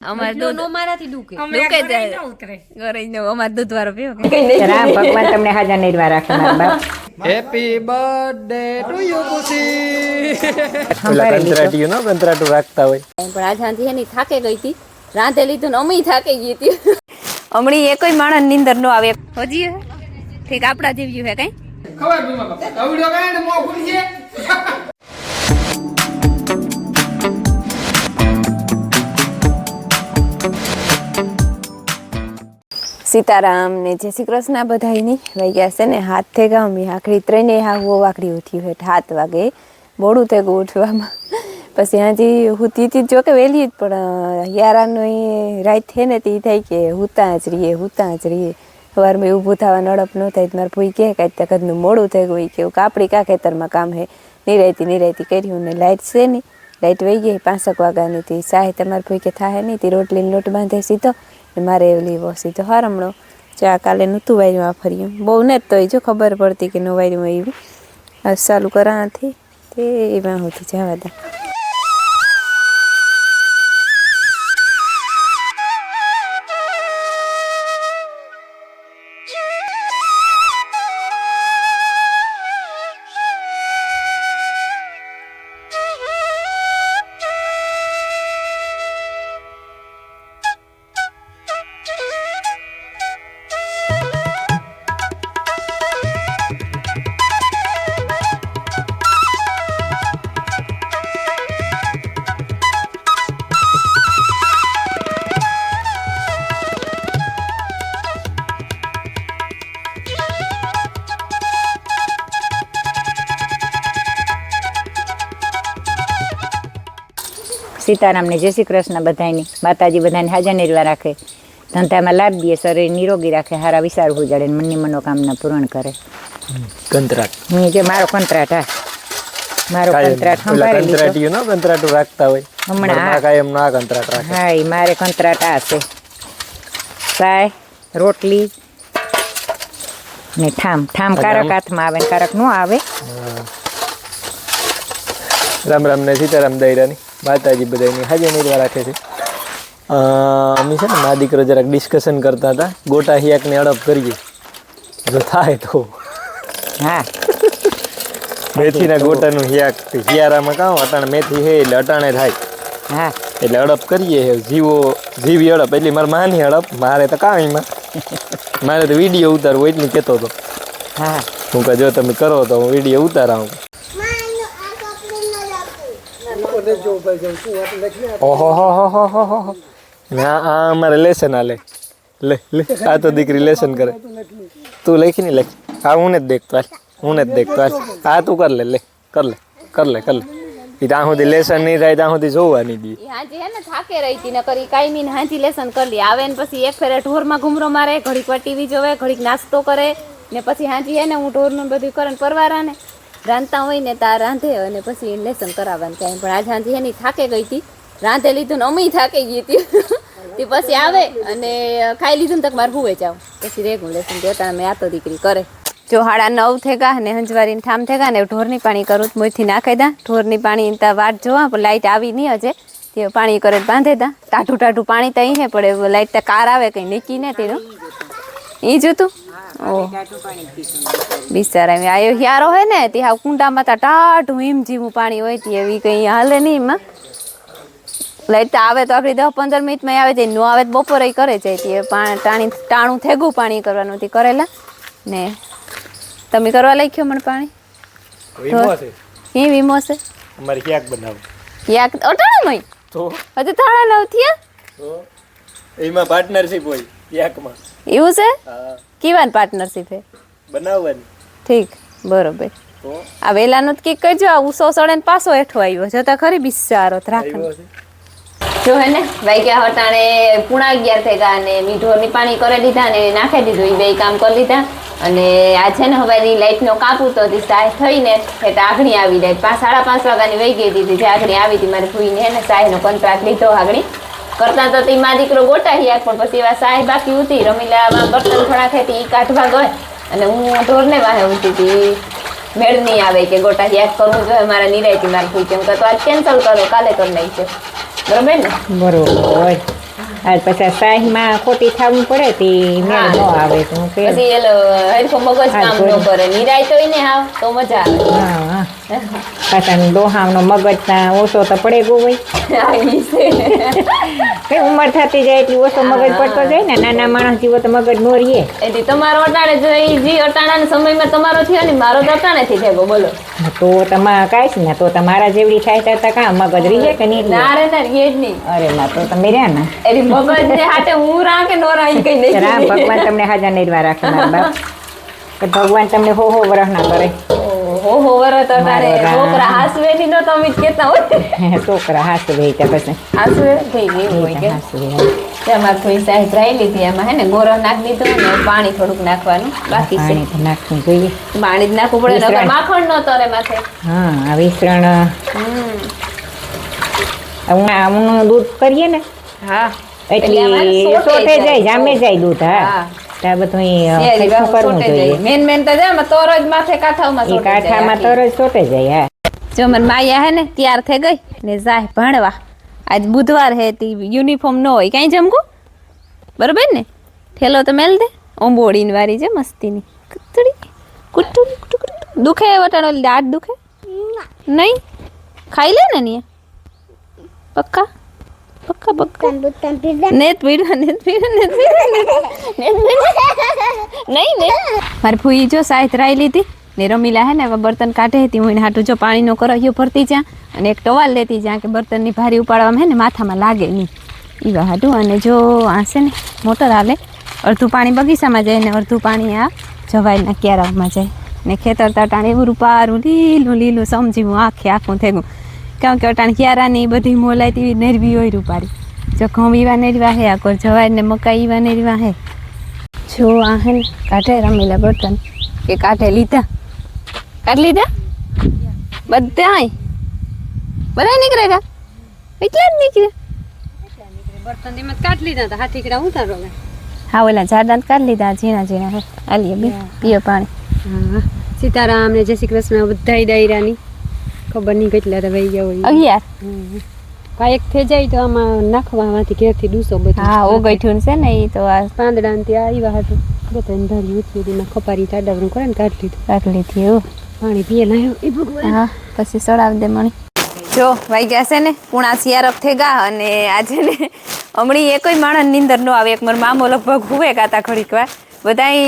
અમાર દૂધ નો મારાથી દુખે દુખે જાય ઘરે જ અમાર દૂધ વાળો પીવો રામ ભગવાન તમને હાજર નિર્વા રાખે મારા બાપ. હેપી બર્થડે ટુ યુ ખુશી. સંભાળી લીધો. કંતરાટું રાખતા હોય. પણ આજ હાંથી એની થાકે ગઈ હતી રાંધે લીધું ને અમી થાકે ગઈ હતી હમણી એકોય માણસ નીંદર નો આવે હજી ઠીક આપડા જેવી હે કઈ ખબર બીમા બાપા આવડો કાંઈ ને મોં ખુલી છે. સીતારામ ને જય શ્રી કૃષ્ણ બધાયની વાગ્યા છે ને હાથ થઈ ગયા અમે આખડી ત્રણે હાવો વાકડી ઉઠી હોય 7 વાગે મોડું થઈ ગયું ઉઠવામાં પછી હાજી હુતી હતી જો કે વહેલી જ પણ યારાનો એ રાત થઈ ને તે થાય કે હુતા જ રહીએ સવારમાં ઊભું થવા નડપ ન થાય મારે ભૂઈ કહે કાંઈ તકદનું મોડું થઈ ગયું કે કાપડી કા ખેતરમાં કામ હે નિરાયતી કર્યું ને લાઇટ છે નહીં લાઇટ વહી ગઈ 5 વાગ્યાની હતી સાહે તમારે ભૂઈ કે થાય નહીં તે રોટલીને લોટ બાંધે સીધો મારે લેવો સીધો હારમણો ચા કાલે નહોતું વાર્યું આ ફર્યું બહુ ને તો જો ખબર પડતી કે નો વાર્યું એવી ચાલુ કરાથી તે એમાં હોતી જવા દા સીતારામ ને જય શ્રી કૃષ્ણ બધાની માતાજી બધાને હાજર નિર્વા રાખે ધંધામાં લાભ દે શરીર નિરોગી રાખે હારા વિચાર ઉજાડે મનની મનોકામના પૂર્ણ કરે. કંતરાટ હું જે મારો કંતરાટ મારો કંતરાટ સંભાળી લીધો. કંતરાટીયું નો કંતરાટું રાખતા હોય હમણાં કાયમ ના કંતરાટ રાખે. હા ઈ મારે કંતરાટ આ છે ચાય રોટલી ને ઠામ કારક હાથમાં આવે ને કારક નો આવે. રામ રામ ને સીતારામ દાયરાની માતાજી બધાની હાજર નિર્વા રાખે છે. અમે છે ને મા દીકરો જરાક ડિસ્કશન કરતા હતા ગોટા હિયાકને અડપ કરીએ જો થાય તો હા મેથીના ગોટાનું હિયાક હિયારામાં કાં અટાણે મેથી હે એટલે અટાણે થાય હા એટલે અડપ કરીએ જીવી અડપ એટલે મારે માની અડપ મારે તો કાં એમાં મારે તો વિડીયો ઉતારવો એટલું કહેતો હતો. હા હું કહે જો તમે કરો તો હું વિડીયો ઉતારાવું. ઓહો ના આ અમારે લેસન હાલે લે આ તો દીકરી લેસન કરે તું લખી નહીં લખ હા હું ને જ દેખતો આ તું કર લે ત્યાં સુધી લેસન નહીં થાય ત્યાં સુધી જોવાની દી હાજી હે ને થાકે રહી હતી ને કરી કાયમી ને હાજી લેસન કરી લે આવે ને પછી એક ફેરે ઢોરમાં ઘુમરો મારે ઘડીક વાર ટીવી જોવે ઘડીક નાસ્તો કરે ને પછી હાજી હે ને હું ઢોરનું બધું કરે પરવારા ને રાંધતા હોય ને ત્યાં રાંધે અને પછી લેસન કરાવવાનું કાંઈ પણ આજ હાજી એની થાકે ગઈ હતી રાંધે લીધું ને અમી થાકી ગઈ હતી તે પછી આવે અને ખાઈ લીધું ને તક મારે ભૂવે જાવ પછી રેગું લેસન દેતા મેં આ તો દીકરી કરે જો 9:30 થઈ ગયા ને હંજવારીને ઠામ થઈ ગયા ને ઢોરની પાણી કરું મોઈથી નાખી દા ઢોરની પાણી ત્યાં વાટ જોવા પણ લાઇટ આવી નહીં હજે તે પાણી કરે બાંધે દા ટાઢું પાણી ત્યાં હે પડે લાઇટ ત્યાં કાર આવે કંઈ નીકી ને તેનું એ જોતું બિચારા આયો હિયારો હોય ને તે હાવ કુંડામાં તા ટાઢું હિમ જેવું પાણી હોય તે એવી કંઈ હાલે નહીં એમાં લાઈટ આવે તો આપણી 10-15 મિનિટમાં આવે છે નો આવે તો બપોરે કરે છે તે ટાણું થેગું પાણી કરવાનું તે કરેલા ને તમે કરવા લખ્યો મને પાણી એ વીમો છે અમારે ક્યાંક બનાવો યાક અટાણામાં તો હજુ થાળા લવ થયા તો એમાં પાર્ટનરશિપ હોય ક્યાંકમાં એવું છે કેવાની પાર્ટનરશિપ હે બનાવવાની ઠીક બરોબર તો આ વેલાનું જ કીક કરજો આ ઉસો સડે ને પાછો હેઠો આવ્યો જતા ખરી બિચારો રાખે જો હે ને વાગ્યા હટાણે 11:30 થઈ ગયા અને મીઠોની પાણી કરી દીધા ને નાખી દીધું એ બે કામ કરી લીધા અને આ છે ને હવાની લાઇટનો કાપુ તો સાય થઈને એટલે આગણી આવી જાય 5-5:30 વાગ્યાની વહી ગઈ હતી જે આગણી આવી હતી મારે ભૂઈને હે ને સાયનો કોન્ટ્રાક્ટ લીધો આગણી કરતા તો તે મા દીકરો ગોટા હિયા પણ પછી એવા સાય બાકી હતી રમીલામાં બર્તન થોડા ખેતી એ કાઢવા ગઈ અને હું ઢોરને વાહે ઊંચી હતી મેળ નહીં આવે કે ગોટા યાદ કરવું જોઈએ મારા નિરાયતી મારે ભૂઈ કેમ કે તો આજ કેન્સલ કરો કાલે કરી નાખશે બરોબર ને બરોબર આજ પછી સાહીમાં ખોટી થવું પડે તે મેળ ન આવે તો હું કે પછી એલો હરખો મગજ કામ ન કરે નિરાય તો ને હાવ તો મજા આવે. હા પાછા ડોહાનો મગજ ના ઓછો તો પડે ગયો હોય કઈ ઉંમર થતી જાય એટલી ઓછો મગજ પડતો જાય ને નાના માણસ જેવો તો મગજ નો રહીએ એટલે તમારો અટાણે જે અટાણાના સમયમાં તમારો થયો ને મારો તો અટાણે થી થયો બોલો. તો તમારે કાંઈ છે ને તો તમારા જેવડી થાય તો કાં મગજ રહીએ કે નહીં ના રે ના રીએ જ નહીં. અરે માં તો તમે રહ્યા ને એની મગજ ને હાટે હું રા કે નો રા ઈ કઈ નહીં. રામ ભગવાન તમને હાજર નિર્વા રાખે મારા બાપ કે ભગવાન તમને હો વરહ ના કરે હો વરત અટાણે છોકરા હાસવે ની નો તમે કેતા હોય છોકરા હાસવે ત્યાં પછી હાસવે થઈ ગયું હોય કે હાસવે તેમાં થોડી સાઈઝ રાઈ લીધી એમાં હે ને ગોરો નાખ દીધો ને પાણી થોડુંક નાખવાનું બાકી છે. પાણી તો નાખવું જોઈએ પાણી જ નાખવું પડે નકર માખણ નો તરે માથે. હા આ વિસરણ હું દૂધ કરીએ ને હા એટલે સોટે જાય જામે જાય દૂધ હા ત્યાં બધું શું કરવું જોઈએ મેન તો જાય તોર જ માથે કાંઠામાં એ કાંઠામાં તરત સોટે જાય હા. જો મને માયા હે ને તૈયાર થઈ ગઈ ને જાય ભણવા. આજ બુધવાર હે તી યુનિફોર્મ ન હોય કાંઈ જમકું બરોબર ને ઠેલો તો મેલ દે ઓંબોડીની વારી છે મસ્તીની કુતડી કુટુ દુખે વટાણો દાંત દુખે નહીં ખાઈ લે ને ની પક્કા પક્કા પક્કા નેત પીડો નહીં ને મારી ફૂઈ જો સાહિત રાઈ લીધી ને રમીલા હે ને હવે બર્તન કાઢે હતી હું એને હાટું જો પાણીનો કરહીયો ભરતી જ્યાં અને એક ટવાલ લેતી જ્યાં કે બર્તનની ભારી ઉપાડવામાં હે ને માથામાં લાગે નહીં એવા હાટું. અને જો આ છે ને મોટર હાલે અડધું પાણી બગીચામાં જાય ને અડધું પાણી આ જવાઈના ક્યારામાં જાય ને ખેતર તટાણ એવું રૂપારું લીલું લીલું સમજી હું આખું થઈ ગયું કારણ કે અટાણ ક્યારાની બધી મોલાઈ નેરવી હોય રૂપારી જો ઘઉં ઈવા નેરવા હે આકોર જવાઈ ને મકાઈ ઈવા નેરવા હે. જો આ હે ને કાઢે રમીલા બર્તન કે કાઢે લીધા કાઢ લીધા બધા બધા નીકળ્યા એટલા જ નીકળ્યા બર્તન એમાં કાઢ લીધા હતા હાથી કડા ઉતારો હા ઓલા ઝાડા કાઢ લીધા ઝીણા ઝીણા હે આલીએ બે પીઓ પાણી. હા સીતારામ ને જય શ્રી કૃષ્ણ બધાય ડાયરાની ખબર નહીં કેટલા રવાઈ ગયા હોય 11 કાંઈક થઈ જાય તો આમાં નાખવામાંથી ઘેરથી ડૂસો બધું હા ઓ ગઈઠું છે ને એ તો આ પાંદડા ને ત્યાં આવ્યા હતું બધાને ધારી ઉતરી દીમાં ખપારી તાડાવરું કરે ને કાઢ લીધું કાઢ લીધી એવું પાણી પીએ લાયો એ ભગવાન હા પછી સડાવી દે મણી. જો વાગ્યા છે ને પૂણા સિયારફ થઈ ગયા અને આજે ને હમણી એકોય માણસ નીંદર ન આવે. એક મારો મામો લગભગ હુવે ગાતા ઘડીક વાર બધાય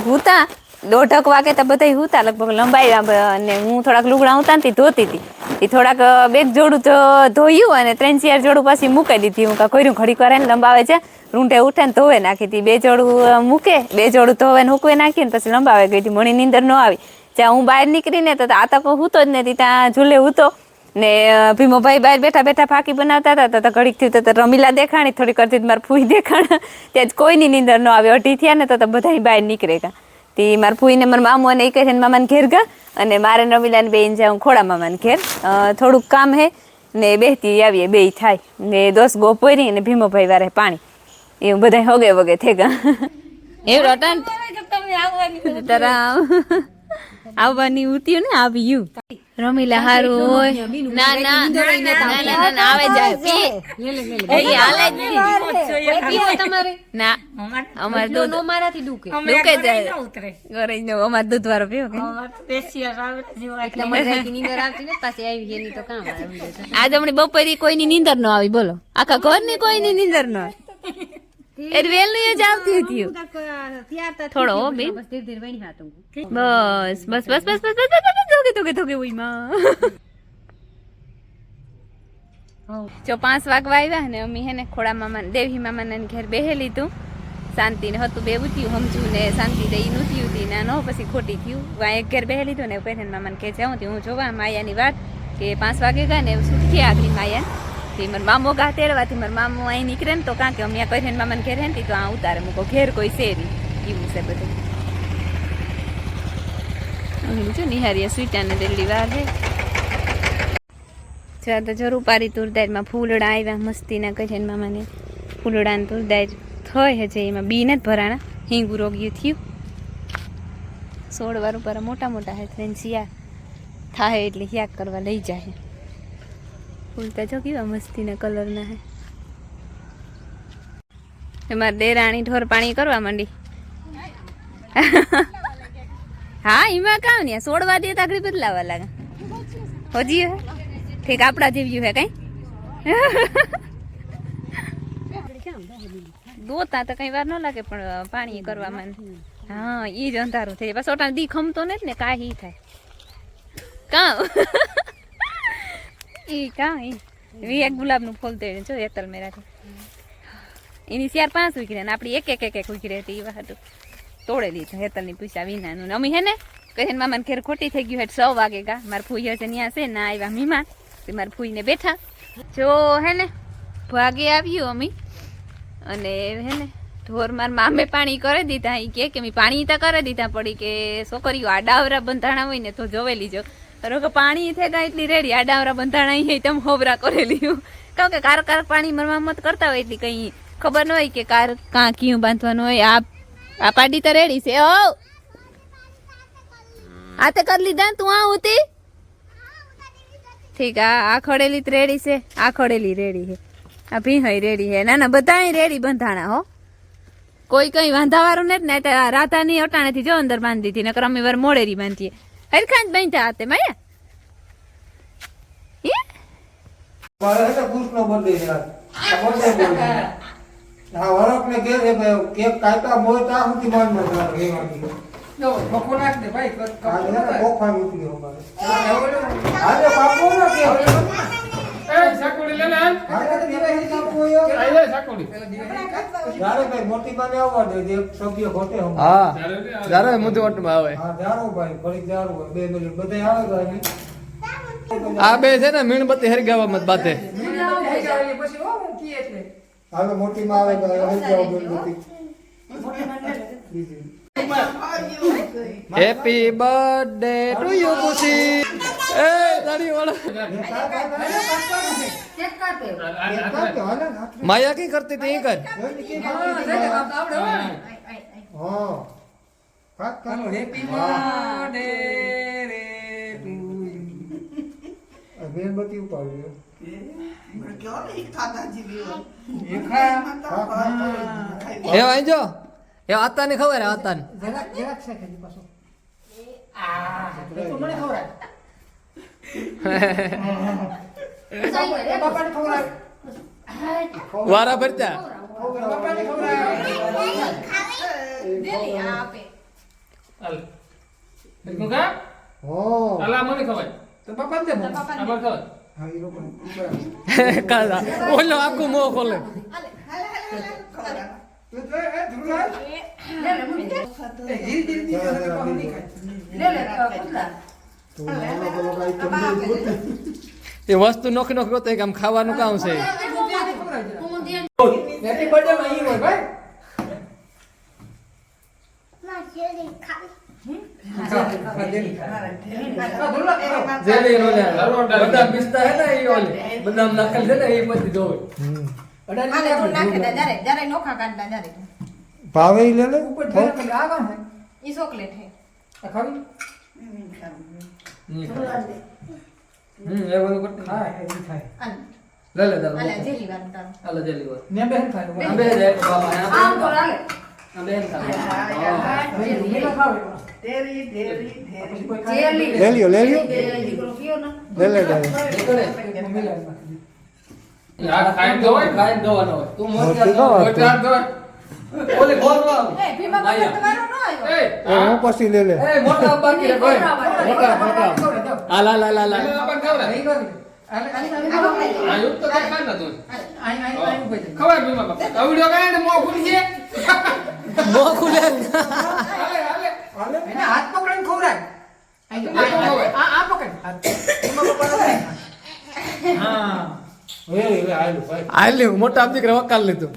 હુતા 1:30 વાગે તો બધાય હુતા લગભગ લંબાઈ અને હું થોડાક લુગડા ઉતા ને ધોતી હતી એ થોડાક બેગ જોડું તો ધોયું અને 3-4 જોડું પાછી મૂકી દીધી. હું કર્યું ઘડીક વાર એને લંબાવે છે રૂંઢે ઉઠે ને ધોવે નાખી હતી 2 જોડું મૂકે 2 જોડું ધોવે ને હૂકવે નાખીને પછી લંબાવે ગઈ હતી. મણી નીંદર ન આવી જ્યાં હું બહાર નીકળીને તો આ તકો હૂતો જ નથી ત્યાં ઝૂલે હૂતો ને ભીમોભાઈ બહાર બેઠા બેઠા ફાંકી બનાવતા હતા તો ઘડીક થયું તો રમીલા દેખાણી થોડી કરતી મારે ફૂઈ દેખાણા ત્યાં જ કોઈની નીંદર ન આવે. 2:30 થયા ને તો બધા બહાર નીકળે ગયા તે મારા ફૂઈને મારા મામુ અને એ કહે છે મામાને ઘેર ગયા અને મારે રમીલાને બેન જાઉં ખોડા મામાને ઘેર થોડુંક કામ હે ને બેહતી આવીએ બે થાય ને 10 ગોપોરી ને ભીમોભાઈ વારે પાણી એવું બધા હોગે વગે થઈ ગયા એવું રટન આવવાની ઉત્યું ને આવ્યું રમીલા હારું હોય ના ના ના આવે જાય પી હાલે જ ના અમાર દૂધ મારાથી દુખે દુખે જાય ઘરે જ અમાર દૂધ વાળો પીવો કે એટલે મને નીંદર આવતી ને પાછી આવી એની તો કામ આવે આજ હમણાં બપોરે કોઈની નીંદર ન આવી બોલો આખા ઘરની કોઈની નીંદર ન આવી એ વેલની જ આવતી હતી થોડો બે ધીરે ધીરે વણી હાતું બસ બસ બસ બસ બસ બસ ધોકે ધોકે ઉઈમાં જો 5 વાગવા આવ્યા ને અમી હે ને ખોડા મામા દેવી મામાના ઘેર બેહેલી તું શાંતિ ને હતું બેવું થયું સમજુ ને શાંતિ દઈ નહોતી હતી ના નો પછી ખોટી થયું એક ઘેર બેહેલી તું ને પહેરીને મામાને કહે છે હું જોવા માયાની વાત કે 5 વાગે ગયા ને શું થયા આગળ માયા મારા મામો ગા તેડવાથી મારા મામો અહીં નીકળે ને તો કાં કે અમે કહે મામાને ઘેર હે તો આ ઉતારે મૂકો ઘેર કોઈ છે નહીં એવું છે બધું. જો નિહારીએ સ્વીટાને દિલ્હી વાર છે જ્યાં તો જરૂર પારી તુરદારમાં ફૂલડા આવ્યા મસ્તીના કહે મામાને ફૂલડાને તુરદાર થઈ હશે એમાં બી નથી ભરાણા હિંગુ રોગ્યું થયું 16 વાર ઉપર મોટા મોટા હે થઈને શિયા થાય એટલે યાદ કરવા લઈ જાય ફૂલ તો જો કેવા મસ્તીના કલરના હે મારે દેરાણી ઢોર પાણી કરવા માંડી. હા એમાં કામ ને છોડવા દે તો આગળ બદલાવા લાગે. હજી ઠીક આપડા જેવ્યું હે કઈ દોતા તો કઈ વાર ન લાગે પણ પાણી કરવામાં હા ઈ જ અંધારું થઈ જાય. પાછો દી ખમતો ને કાંઈ થાય કાં ઈ કાં ઈ એક ગુલાબનું ફૂલ તો જો એતલ મેરાથી એની 4-5 ઉકળે ને આપણી એક ઉકળે હતી એ વાત તોડે લીધું હેતલની પૂછા વિનાનું. અમે હે ને કહે મામાને ઘેર ખોટી થઈ ગયું એટલે 6 વાગે કા મારા ફૂઈ હશે ત્યાં છે ના આવ્યા મીમાન તે મારા ફૂઈને બેઠા જો હે ને ભાગે આવ્યું અમે અને હે ને ઢોર માર મામે પાણી કરી દીધા. એ કે મેં પાણી તો કરી દીધા પડી કે છોકરીઓ આડાવરા બંધાણા હોય ને તો જોવેલી જો કે પાણી થઈ ગયા એટલી રેડી આડાવરા બંધાણા અહીં તમે હોબરા કરેલી કારણ કે કાર પાણી મરવા મત કરતા હોય એટલી કઈ ખબર ન હોય કે કાર કાં કયું બાંધવાનું હોય. આ પાડી તો રેડી છે. ઓ આ તે કરી લીધા તું આ હોતી ઠીક. આ ખડેલી રેડી છે. આ ખડેલી રેડી છે. આ ભીહઈ રેડી છે. ના ના બધા રેડી બંધાણા હો. કોઈ કઈ વાંધાવાળું નથી ને રાધાની અટાણેથી જો અંદર બાંધી હતી નકર અમે વાર મોડેરી બાંધીએ હરખા જ બાંધ્યા હાથે માયા આ બે છે ને મીણબત્તી હરગાવા મત બાતે મોટી માં આવે હેપી બર્થડે ટુ યુ ખુશી. એ તારી વાળો માયા કી કરતી હતી એ કર. મીણબત્તી ઉપાડી એ આઈજો એ આતાને ખબર હે આતાને વારા ભરતા ઓલો આખું મોં ખોલે એ વસ્તુ નોખી નોખી ગોતે આમ ખાવાનું કામ છે. બદામ પિસ્તા હે ને એ ઓલી બદામ નાખેલ છે ને એ બધી જોવે ભાવે લે લે ઈ ચોકલેટ હે એ બધું કરતી ખાય લે લે દાદા આલે જેલી વાર તારો આલે જલ્દી વાત ને બેન ખાય આ બે દે બાબા આમ તો આલે આ બેન ખાય ले लियो ले लियो ले ले યાર ખાઈ દો ખાઈ દોવાનો હોય તું મોટી મોટા વાત. દો ઓલે ગોરવા એ ભીમા બાપા તમારો ન આવ્યો એ હું પછી લે લે એ મોટા બાકી રે કોઈ મોટા આ લા લા લા લા આપણ ખબર આ યુક્ત તો ખાન ના તું ખબર બીમા બાપા આ વિડિયો કાંઈ ને મો ખુલી છે મો ખુલે હાલે હાલે એને હાથ પકડીને ખવરાય આ પકડ હા એ આયલું ભાઈ આ લે મોટા દીકરા વકાલ લીધું